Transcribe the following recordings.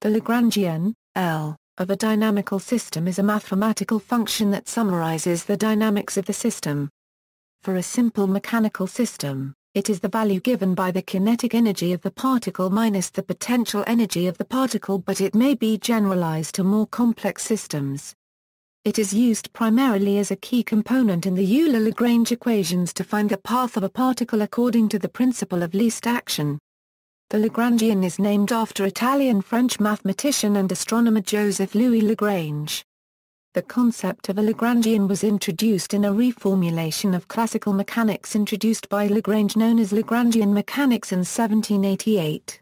The Lagrangian, L, of a dynamical system is a mathematical function that summarizes the dynamics of the system. For a simple mechanical system, it is the value given by the kinetic energy of the particle minus the potential energy of the particle, but it may be generalized to more complex systems. It is used primarily as a key component in the Euler-Lagrange equations to find the path of a particle according to the principle of least action. The Lagrangian is named after Italian-French mathematician and astronomer Joseph Louis Lagrange. The concept of a Lagrangian was introduced in a reformulation of classical mechanics introduced by Lagrange known as Lagrangian mechanics in 1788.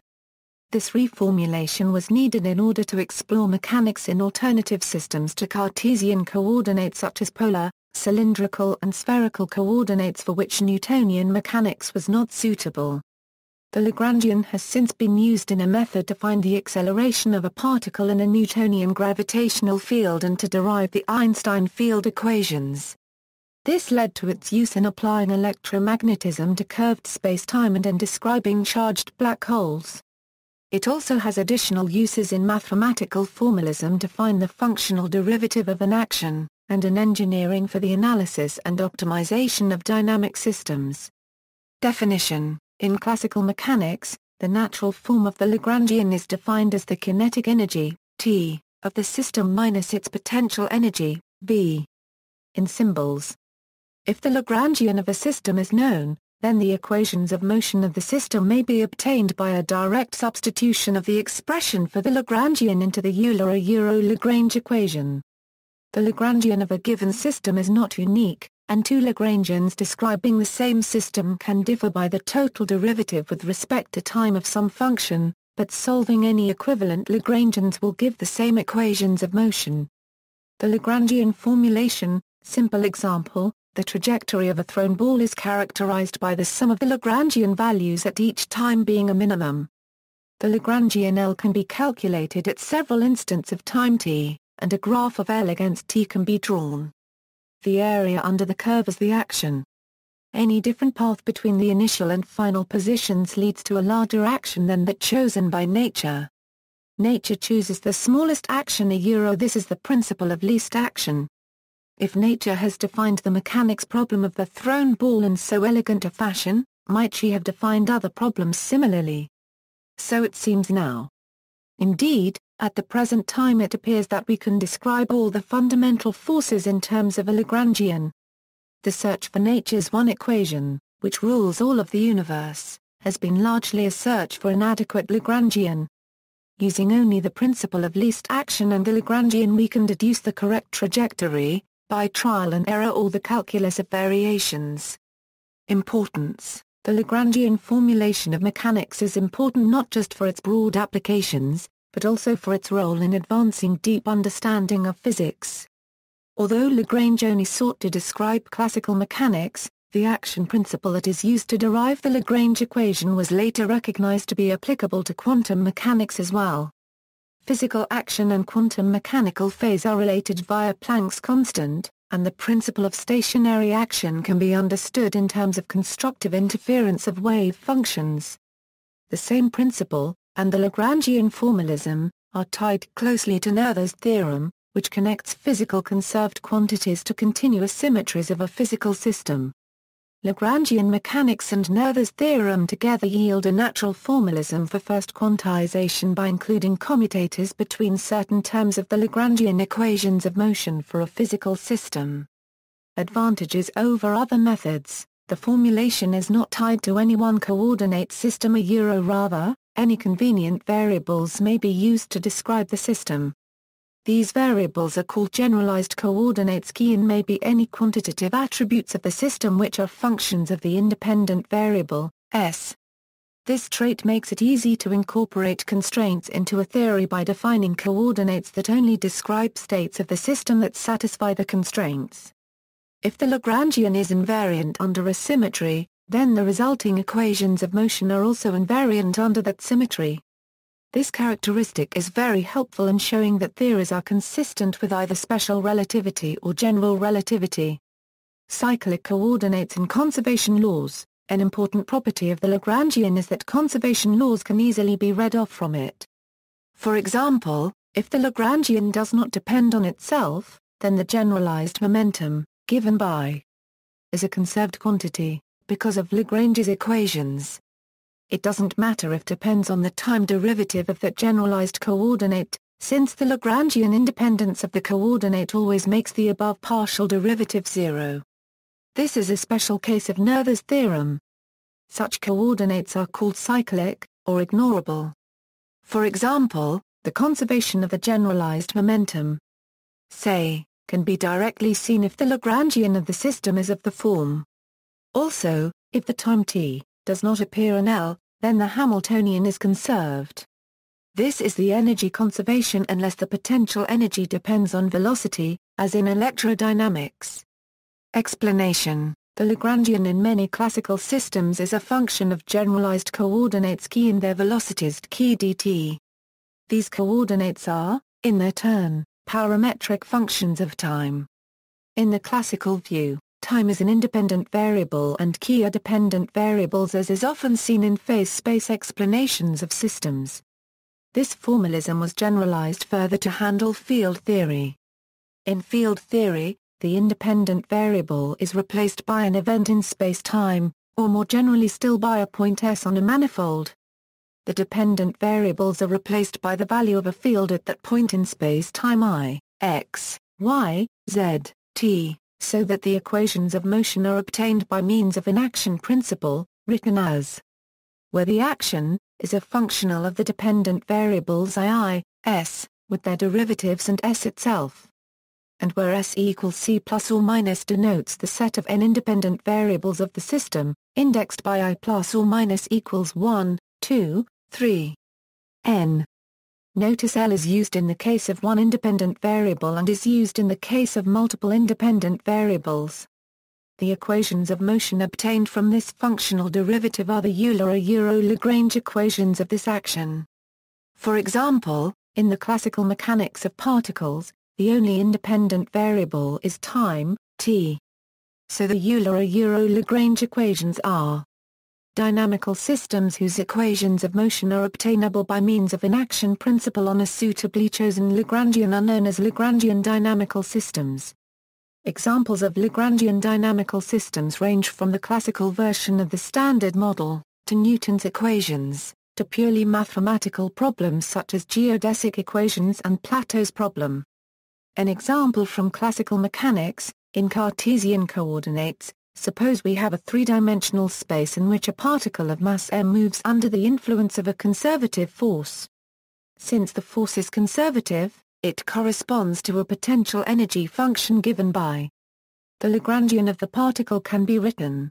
This reformulation was needed in order to explore mechanics in alternative systems to Cartesian coordinates such as polar, cylindrical and spherical coordinates for which Newtonian mechanics was not suitable. The Lagrangian has since been used in a method to find the acceleration of a particle in a Newtonian gravitational field and to derive the Einstein field equations. This led to its use in applying electromagnetism to curved spacetime and in describing charged black holes. It also has additional uses in mathematical formalism to find the functional derivative of an action, and in engineering for the analysis and optimization of dynamic systems. Definition: in classical mechanics, the natural form of the Lagrangian is defined as the kinetic energy, T, of the system minus its potential energy, V. In symbols. If the Lagrangian of a system is known, then the equations of motion of the system may be obtained by a direct substitution of the expression for the Lagrangian into the Euler-Lagrange equation. The Lagrangian of a given system is not unique, and two Lagrangians describing the same system can differ by the total derivative with respect to time of some function, but solving any equivalent Lagrangians will give the same equations of motion. The Lagrangian formulation, simple example, the trajectory of a thrown ball is characterized by the sum of the Lagrangian values at each time being a minimum. The Lagrangian L can be calculated at several instants of time t, and a graph of L against t can be drawn. The area under the curve is the action. Any different path between the initial and final positions leads to a larger action than that chosen by nature. Nature chooses the smallest action this is the principle of least action. If nature has defined the mechanics problem of the thrown ball in so elegant a fashion, might she have defined other problems similarly? So it seems now. Indeed, at the present time it appears that we can describe all the fundamental forces in terms of a Lagrangian. The search for nature's one equation, which rules all of the universe, has been largely a search for an adequate Lagrangian. Using only the principle of least action and the Lagrangian we can deduce the correct trajectory, by trial and error or the calculus of variations. Importance: the Lagrangian formulation of mechanics is important not just for its broad applications, but also for its role in advancing deep understanding of physics. Although Lagrange only sought to describe classical mechanics, the action principle that is used to derive the Lagrange equation was later recognized to be applicable to quantum mechanics as well. Physical action and quantum mechanical phase are related via Planck's constant, and the principle of stationary action can be understood in terms of constructive interference of wave functions. The same principle, and the Lagrangian formalism, are tied closely to Noether's theorem, which connects physical conserved quantities to continuous symmetries of a physical system. Lagrangian mechanics and Noether's theorem together yield a natural formalism for first quantization by including commutators between certain terms of the Lagrangian equations of motion for a physical system. Advantages over other methods: the formulation is not tied to any one coordinate system rather, any convenient variables may be used to describe the system. These variables are called generalized coordinates. And may be any quantitative attributes of the system which are functions of the independent variable, S. This trait makes it easy to incorporate constraints into a theory by defining coordinates that only describe states of the system that satisfy the constraints. If the Lagrangian is invariant under a symmetry, then the resulting equations of motion are also invariant under that symmetry. This characteristic is very helpful in showing that theories are consistent with either special relativity or general relativity. Cyclic coordinates in conservation laws: an important property of the Lagrangian is that conservation laws can easily be read off from it. For example, if the Lagrangian does not depend on itself, then the generalized momentum, given by, is a conserved quantity, because of Lagrange's equations. It doesn't matter if depends on the time derivative of that generalized coordinate, since the Lagrangian independence of the coordinate always makes the above partial derivative zero. This is a special case of Noether's theorem. Such coordinates are called cyclic, or ignorable. For example, the conservation of the generalized momentum, say, can be directly seen if the Lagrangian of the system is of the form. Also, if the time t does not appear in L, then the Hamiltonian is conserved. This is the energy conservation unless the potential energy depends on velocity, as in electrodynamics. Explanation: the Lagrangian in many classical systems is a function of generalized coordinates k and their velocities k dt. These coordinates are, in their turn, parametric functions of time. In the classical view, time is an independent variable and k are dependent variables, as is often seen in phase space explanations of systems. This formalism was generalized further to handle field theory. In field theory, the independent variable is replaced by an event in space-time, or more generally still by a point S on a manifold. The dependent variables are replaced by the value of a field at that point in space-time I, x, y, z, t, so that the equations of motion are obtained by means of an action principle, written as, where the action is a functional of the dependent variables I, s, with their derivatives and s itself. And where s equals c plus or minus denotes the set of n independent variables of the system, indexed by I plus or minus equals 1, 2, 3. n. Notice L is used in the case of one independent variable and is used in the case of multiple independent variables. The equations of motion obtained from this functional derivative are the Euler-Lagrange equations of this action. For example, in the classical mechanics of particles, the only independent variable is time, t. So the Euler-Lagrange equations are dynamical systems whose equations of motion are obtainable by means of an action principle on a suitably chosen Lagrangian are known as Lagrangian dynamical systems. Examples of Lagrangian dynamical systems range from the classical version of the Standard Model, to Newton's equations, to purely mathematical problems such as geodesic equations and Plato's problem. An example from classical mechanics, in Cartesian coordinates, suppose we have a three-dimensional space in which a particle of mass m moves under the influence of a conservative force. Since the force is conservative, it corresponds to a potential energy function given by the Lagrangian of the particle can be written.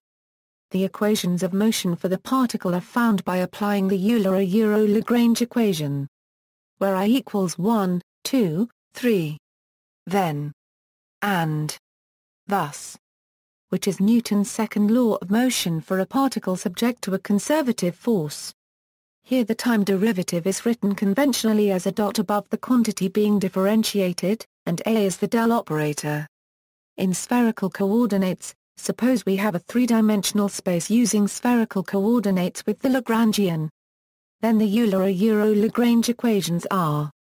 The equations of motion for the particle are found by applying the Euler-Lagrange equation, where I equals 1, 2, 3. Then, and, thus, which is Newton's second law of motion for a particle subject to a conservative force. Here the time derivative is written conventionally as a dot above the quantity being differentiated, and a is the del operator. In spherical coordinates, suppose we have a three-dimensional space using spherical coordinates with the Lagrangian. Then the Euler-Lagrange equations are.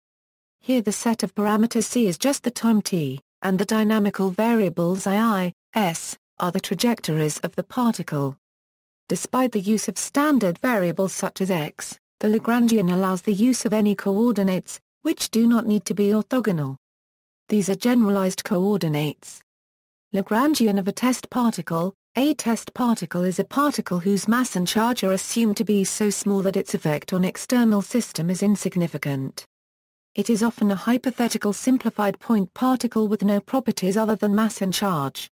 Here the set of parameters c is just the time t, and the dynamical variables I, s, are the trajectories of the particle. Despite the use of standard variables such as x, the Lagrangian allows the use of any coordinates, which do not need to be orthogonal. These are generalized coordinates. Lagrangian of a test particle. A test particle is a particle whose mass and charge are assumed to be so small that its effect on external system is insignificant. It is often a hypothetical simplified point particle with no properties other than mass and charge.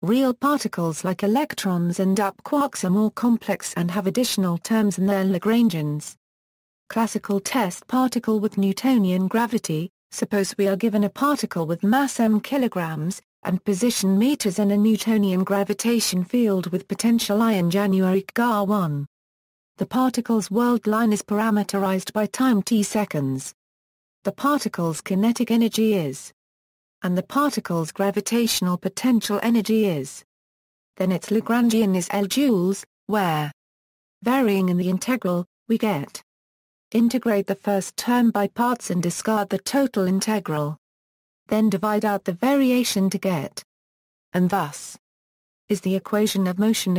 Real particles like electrons and up quarks are more complex and have additional terms in their Lagrangians. Classical test particle with Newtonian gravity. Suppose we are given a particle with mass m kilograms, and position meters in a Newtonian gravitation field with potential I in January GR1. The particle's world line is parameterized by time t seconds. The particle's kinetic energy is, and the particle's gravitational potential energy is. Then its Lagrangian is L joules, where, varying in the integral, we get Integrate the first term by parts and discard the total integral. Then divide out the variation to get. And thus is the equation of motion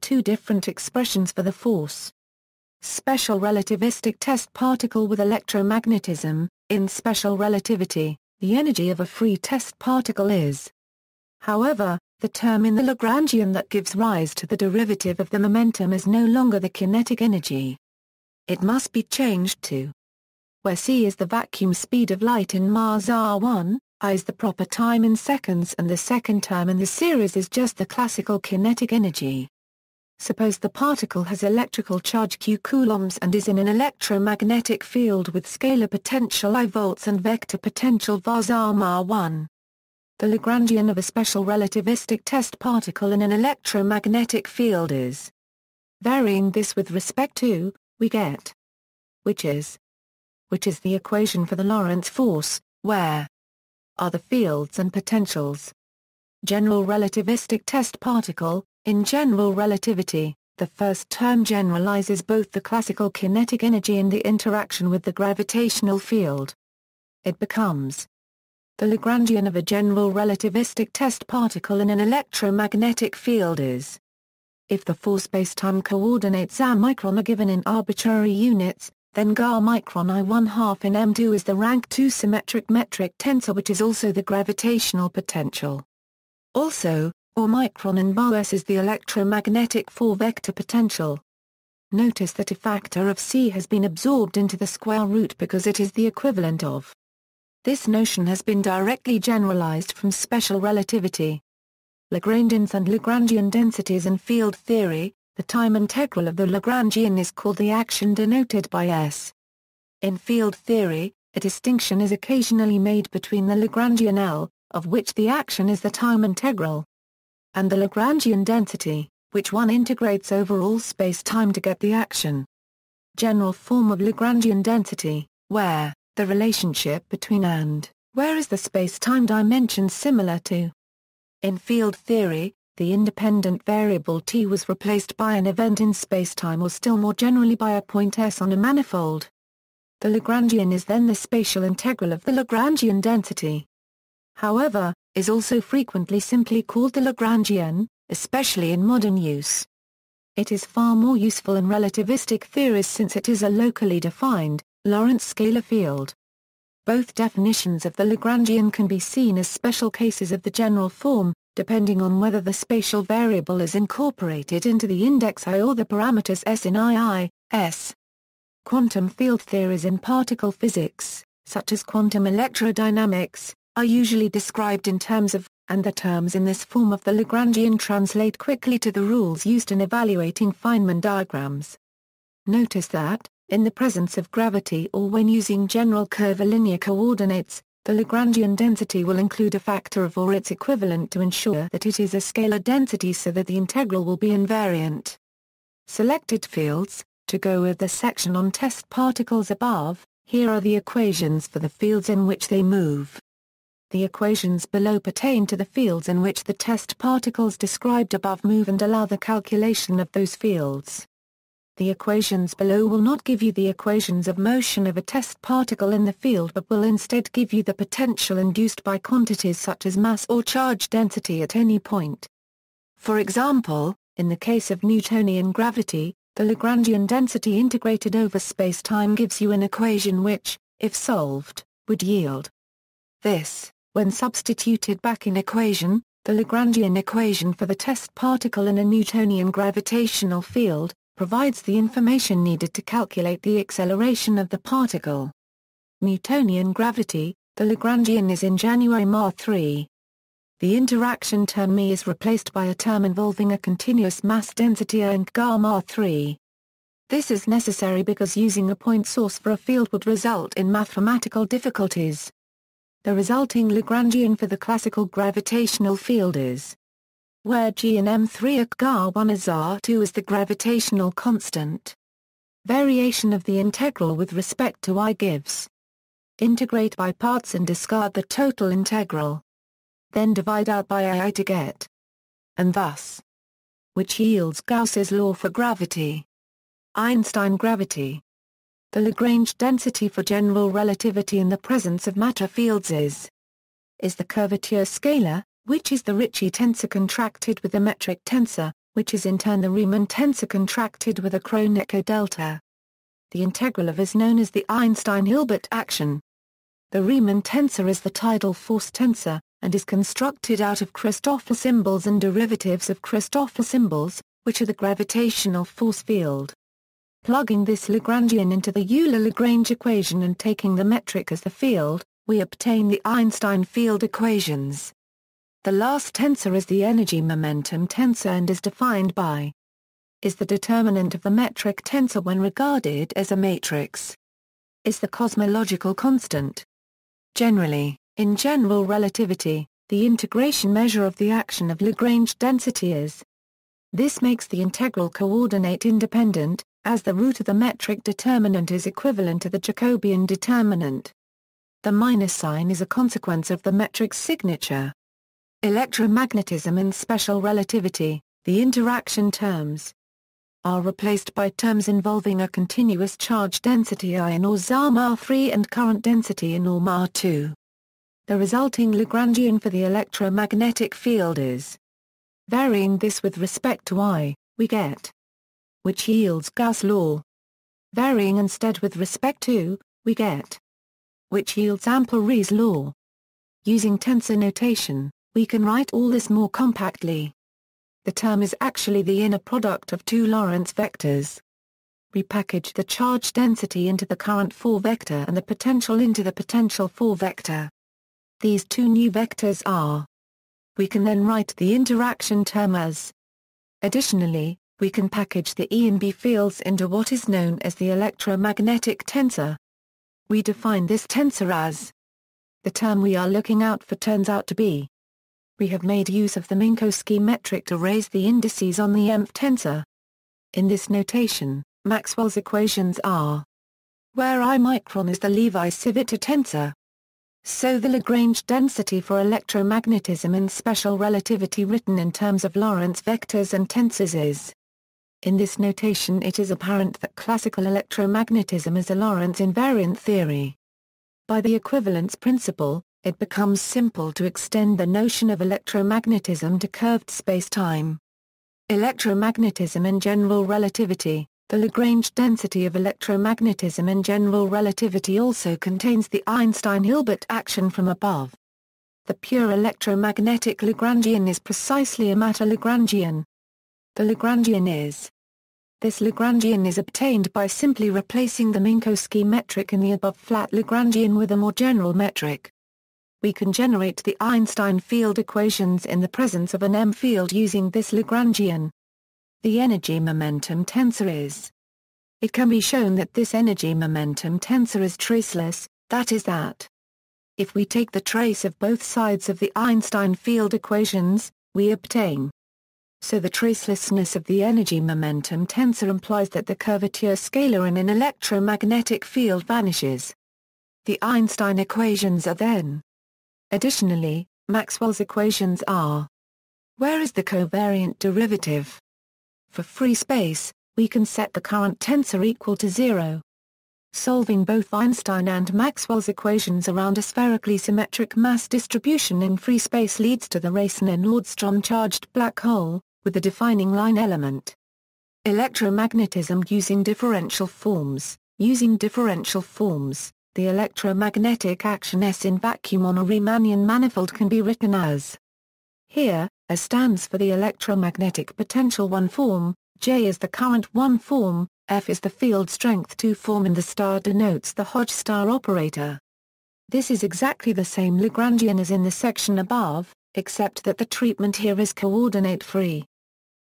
two different expressions for the force. Special relativistic test particle with electromagnetism. In special relativity, the energy of a free test particle is. However, the term in the Lagrangian that gives rise to the derivative of the momentum is no longer the kinetic energy. It must be changed to, where c is the vacuum speed of light in Mars r1, I is the proper time in seconds, and the second term in the series is just the classical kinetic energy. Suppose the particle has electrical charge q coulombs and is in an electromagnetic field with scalar potential I volts and vector potential vars r1. The Lagrangian of a special relativistic test particle in an electromagnetic field is. Varying this with respect to, we get. Which is the equation for the Lorentz force, where are the fields and potentials. General relativistic test particle. In general relativity, the first term generalizes both the classical kinetic energy and the interaction with the gravitational field. It becomes the Lagrangian of a general relativistic test particle in an electromagnetic field is. If the four spacetime coordinates a micron are given in arbitrary units, then gar micron I1/2 in M2 is the rank 2 symmetric metric tensor, which is also the gravitational potential. Also, or micron in bar-s is the electromagnetic 4-vector potential. Notice that a factor of c has been absorbed into the square root because it is the equivalent of. This notion has been directly generalized from special relativity. Lagrangians and Lagrangian densities in field theory, the time integral of the Lagrangian is called the action denoted by s. In field theory, a distinction is occasionally made between the Lagrangian L, of which the action is the time integral, and the Lagrangian density, which one integrates over all space-time to get the action. General form of Lagrangian density, where the relationship between and where is the space-time dimension similar to. In field theory, the independent variable t was replaced by an event in space-time, or still more generally by a point s on a manifold. The Lagrangian is then the spatial integral of the Lagrangian density. However, is also frequently simply called the Lagrangian, especially in modern use. It is far more useful in relativistic theories since it is a locally defined, Lorentz scalar field. Both definitions of the Lagrangian can be seen as special cases of the general form, depending on whether the spatial variable is incorporated into the index I or the parameters s in s. Quantum field theories in particle physics, such as quantum electrodynamics, are usually described in terms of, and the terms in this form of the Lagrangian translate quickly to the rules used in evaluating Feynman diagrams. Notice that, in the presence of gravity or when using general curvilinear coordinates, the Lagrangian density will include a factor of or its equivalent to ensure that it is a scalar density so that the integral will be invariant. Selected fields. To go with the section on test particles above, here are the equations for the fields in which they move. The equations below pertain to the fields in which the test particles described above move and allow the calculation of those fields. The equations below will not give you the equations of motion of a test particle in the field but will instead give you the potential induced by quantities such as mass or charge density at any point. For example, in the case of Newtonian gravity, the Lagrangian density integrated over spacetime gives you an equation which, if solved, would yield this. When substituted back in equation, the Lagrangian equation for the test particle in a Newtonian gravitational field, provides the information needed to calculate the acceleration of the particle. Newtonian gravity, the Lagrangian is in January Ma3. The interaction term μ is replaced by a term involving a continuous mass density A and gar Ma3. This is necessary because using a point source for a field would result in mathematical difficulties. The resulting Lagrangian for the classical gravitational field is where G and M3 at gar1 as R2 is the gravitational constant. Variation of the integral with respect to I gives. Integrate by parts and discard the total integral. Then divide out by I to get. And thus. Which yields Gauss's law for gravity. Einstein gravity. The Lagrange density for general relativity in the presence of matter fields is the curvature scalar, which is the Ricci tensor contracted with the metric tensor, which is in turn the Riemann tensor contracted with a Kronecker delta. The integral of is known as the Einstein-Hilbert action. The Riemann tensor is the tidal force tensor, and is constructed out of Christoffel symbols and derivatives of Christoffel symbols, which are the gravitational force field. Plugging this Lagrangian into the Euler-Lagrange equation and taking the metric as the field, we obtain the Einstein field equations. The last tensor is the energy-momentum tensor and is defined by is the determinant of the metric tensor when regarded as a matrix. Is the cosmological constant. Generally, in general relativity, the integration measure of the action of Lagrange density is. This makes the integral coordinate independent, as the root of the metric determinant is equivalent to the Jacobian determinant. The minus sign is a consequence of the metric's signature. Electromagnetism and special relativity, the interaction terms are replaced by terms involving a continuous charge density I in or ZAM R3 and current density in or R2. The resulting Lagrangian for the electromagnetic field is. Varying this with respect to I, we get, which yields Gauss' law. Varying instead with respect to, we get, which yields Ampere's law. Using tensor notation, we can write all this more compactly. The term is actually the inner product of two Lorentz vectors. We package the charge density into the current 4 vector and the potential into the potential 4 vector. These two new vectors are. We can then write the interaction term as. Additionally, we can package the E and B fields into what is known as the electromagnetic tensor. We define this tensor as. The term we are looking out for turns out to be. We have made use of the Minkowski metric to raise the indices on the mth tensor. In this notation, Maxwell's equations are where I micron is the Levi-Civita tensor. So the Lagrange density for electromagnetism and special relativity written in terms of Lorentz vectors and tensors is. In this notation it is apparent that classical electromagnetism is a Lorentz invariant theory. By the equivalence principle, it becomes simple to extend the notion of electromagnetism to curved spacetime. Electromagnetism and general relativity. The Lagrange density of electromagnetism and general relativity also contains the Einstein-Hilbert action from above. The pure electromagnetic Lagrangian is precisely a matter Lagrangian. The Lagrangian is. This Lagrangian is obtained by simply replacing the Minkowski metric in the above flat Lagrangian with a more general metric. We can generate the Einstein field equations in the presence of an M field using this Lagrangian. The energy-momentum tensor is. It can be shown that this energy-momentum tensor is traceless, that is that. If we take the trace of both sides of the Einstein field equations, we obtain. So the tracelessness of the energy-momentum tensor implies that the curvature scalar in an electromagnetic field vanishes. The Einstein equations are then. Additionally, Maxwell's equations are. Where is the covariant derivative? For free space, we can set the current tensor equal to 0. Solving both Einstein and Maxwell's equations around a spherically symmetric mass distribution in free space leads to the Reissner-Nordstrom charged black hole, with the defining line element. Electromagnetism using differential forms. Using differential forms, the electromagnetic action S in vacuum on a Riemannian manifold can be written as. Here, S stands for the electromagnetic potential 1 form, J is the current 1 form, F is the field strength 2 form and the star denotes the Hodge star operator. This is exactly the same Lagrangian as in the section above, except that the treatment here is coordinate-free.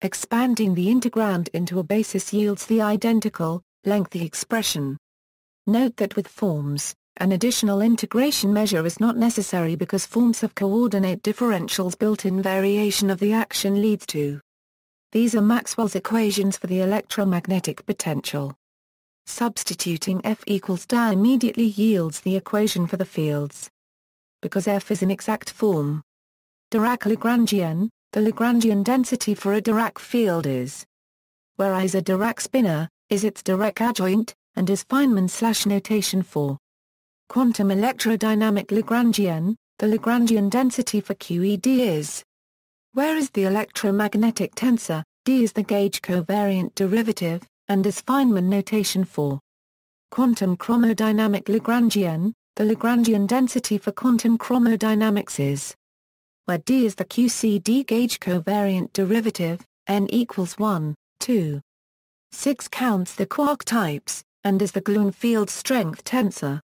Expanding the integrand into a basis yields the identical, lengthy expression. Note that with forms, an additional integration measure is not necessary because forms have coordinate differentials built-in variation of the action leads to. These are Maxwell's equations for the electromagnetic potential. Substituting F equals DA immediately yields the equation for the fields. Because F is an exact form. Dirac-Lagrangian, the Lagrangian density for a Dirac field is. Where I is a Dirac spinor, is its Dirac adjoint, and is Feynman/notation for quantum electrodynamic Lagrangian. The Lagrangian density for QED is, where is the electromagnetic tensor, D is the gauge covariant derivative, and is Feynman notation for quantum chromodynamic Lagrangian. The Lagrangian density for quantum chromodynamics is, where D is the QCD gauge covariant derivative, n equals 1, 2, 6 counts the quark types, and is the gluon field strength tensor.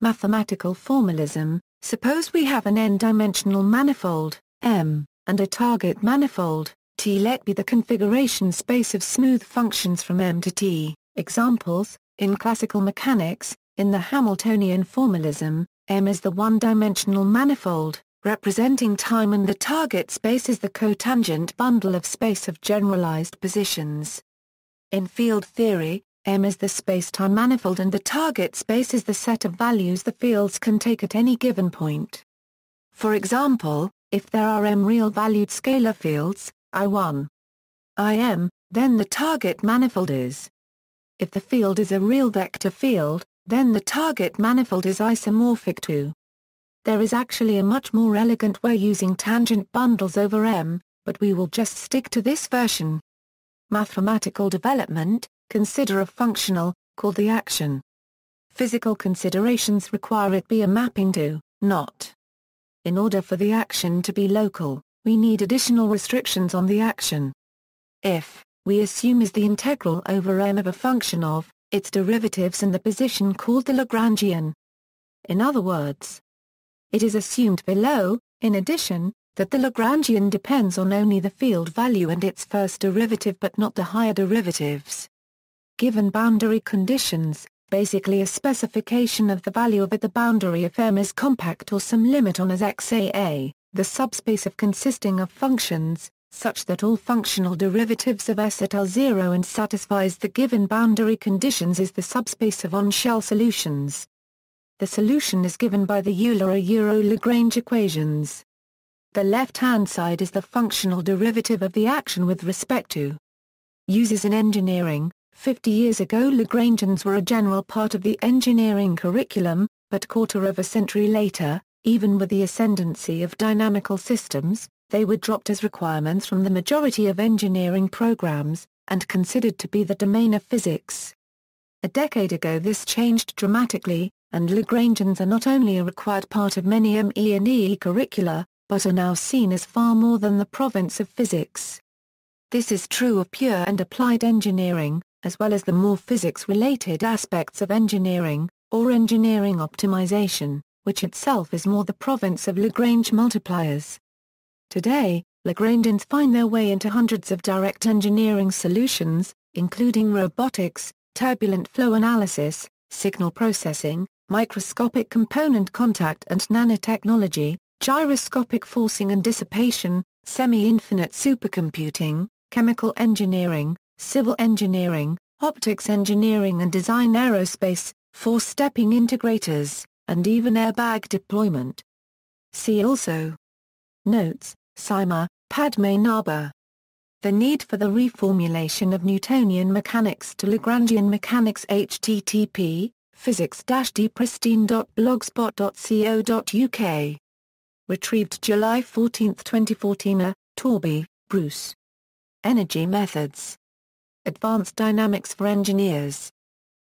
Mathematical formalism: suppose we have an n-dimensional manifold, M, and a target manifold, T. Let be the configuration space of smooth functions from M to T. Examples: in classical mechanics, in the Hamiltonian formalism, M is the one-dimensional manifold, representing time, and the target space is the cotangent bundle of space of generalized positions. In field theory, M is the space-time manifold and the target space is the set of values the fields can take at any given point. For example, if there are m real-valued scalar fields, I1, Im, then the target manifold is. If the field is a real vector field, then the target manifold is isomorphic to. There is actually a much more elegant way using tangent bundles over M, but we will just stick to this version. Mathematical development: consider a functional, called the action. Physical considerations require it be a mapping to, not. In order for the action to be local, we need additional restrictions on the action. If, we assume is the integral over M of a function of, its derivatives and the position called the Lagrangian. In other words, it is assumed below, in addition, that the Lagrangian depends on only the field value and its first derivative but not the higher derivatives. Given boundary conditions, basically a specification of the value of at the boundary if M is compact or some limit on as XAA, the subspace of consisting of functions, such that all functional derivatives of S at L0 and satisfies the given boundary conditions is the subspace of on-shell solutions. The solution is given by the Euler-Lagrange equations. The left-hand side is the functional derivative of the action with respect to. Uses in engineering: 50 years ago Lagrangians were a general part of the engineering curriculum, but quarter of a century later, even with the ascendancy of dynamical systems, they were dropped as requirements from the majority of engineering programs, and considered to be the domain of physics. A decade ago this changed dramatically, and Lagrangians are not only a required part of many ME and EE curricula, but are now seen as far more than the province of physics. This is true of pure and applied engineering, as well as the more physics-related aspects of engineering, or engineering optimization, which itself is more the province of Lagrange multipliers. Today, Lagrangians find their way into hundreds of direct engineering solutions, including robotics, turbulent flow analysis, signal processing, microscopic component contact and nanotechnology, gyroscopic forcing and dissipation, semi-infinite supercomputing, chemical engineering, civil engineering, optics engineering and design, aerospace, four-stepping integrators, and even airbag deployment. See also. Notes: Sima, Padme Naba. The need for the reformulation of Newtonian mechanics to Lagrangian mechanics. http physics-dpristine.blogspot.co.uk. Retrieved July 14, 2014. Torby, Bruce. Energy Methods. Advanced Dynamics for Engineers.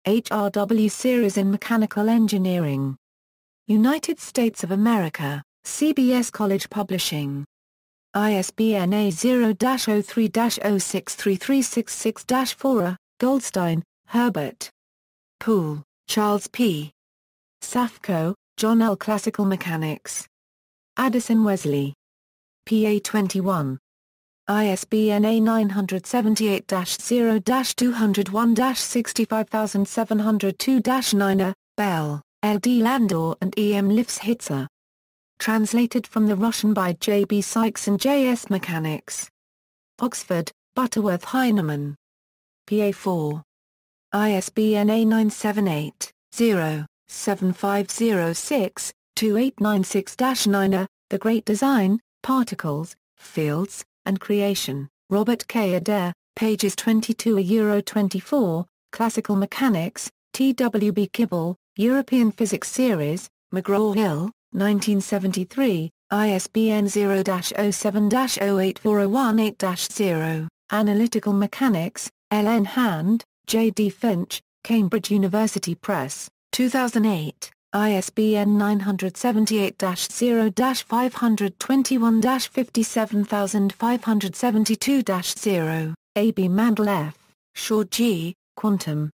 HRW Series in Mechanical Engineering. United States of America, CBS College Publishing. ISBN A0-03-063366-4. Goldstein, Herbert. Poole, Charles P. Safko, John L. Classical Mechanics. Addison Wesley. PA 21. ISBN A978-0-201-65702-9. Bell, L. D. Landor and E. M. Lifshitzer. Translated from the Russian by J. B. Sykes and J. S. Mechanics. Oxford, Butterworth Heinemann. PA 4. ISBN A978-0-7506-2896-9. The Great Design, Particles, Fields, and Creation, Robert K. Adair, pages 22-24, Classical Mechanics, T.W.B. Kibble, European Physics Series, McGraw-Hill, 1973, ISBN 0-07-084018-0. Analytical Mechanics, L. N. Hand, J. D. Finch, Cambridge University Press, 2008, ISBN 978-0-521-57572-0. A. B. Mandel F., Shaw G., Quantum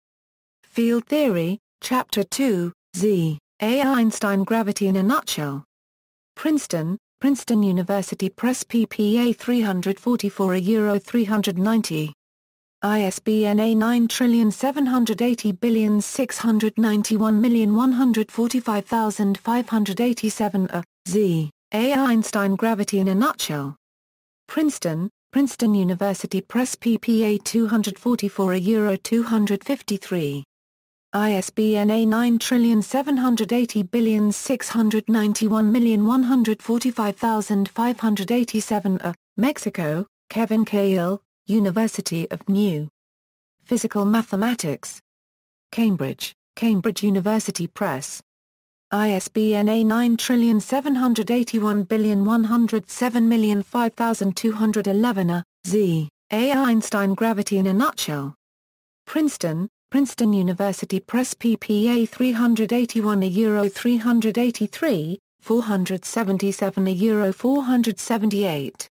Field Theory, Chapter 2, Z. A. Einstein Gravity in a Nutshell. Princeton, Princeton University Press ppA 344 Euro 390. ISBN A9780691145587 Z. A. Einstein Gravity in a Nutshell. Princeton, Princeton University Press ppA 244 Euro 253. ISBN A9780691145587 Mexico, Kevin Cahill, University of New Physical Mathematics. Cambridge, Cambridge University Press. ISBN A9781107005211 Z. A. Einstein Gravity in a Nutshell. Princeton, Princeton University Press ppA 381 Euro 383, 477 Euro 478.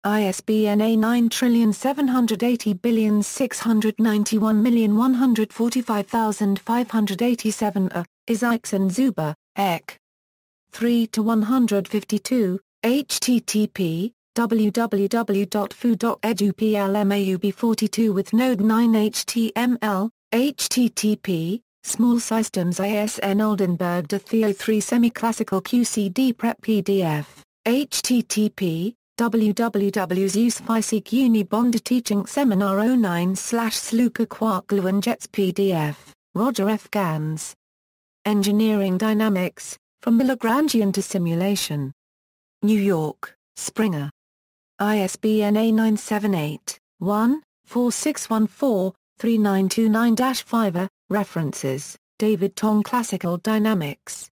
ISBN A9780691145587 Isaacson Zuber, Ek. 3-152, http www.fu.edu/PLMAUB42 with Node 9 HTML, http Small Systems ISN Oldenburg de Theo 3 Semi-Classical QCD Prep PDF, http www.zeusphysik Uni Bond Teaching Seminar 09/Sluka Quark and Jets PDF, Roger F. Gans. Engineering Dynamics, From the Lagrangian to Simulation. New York, Springer. ISBN A978-1-4614-3929-5. References, David Tong Classical Dynamics.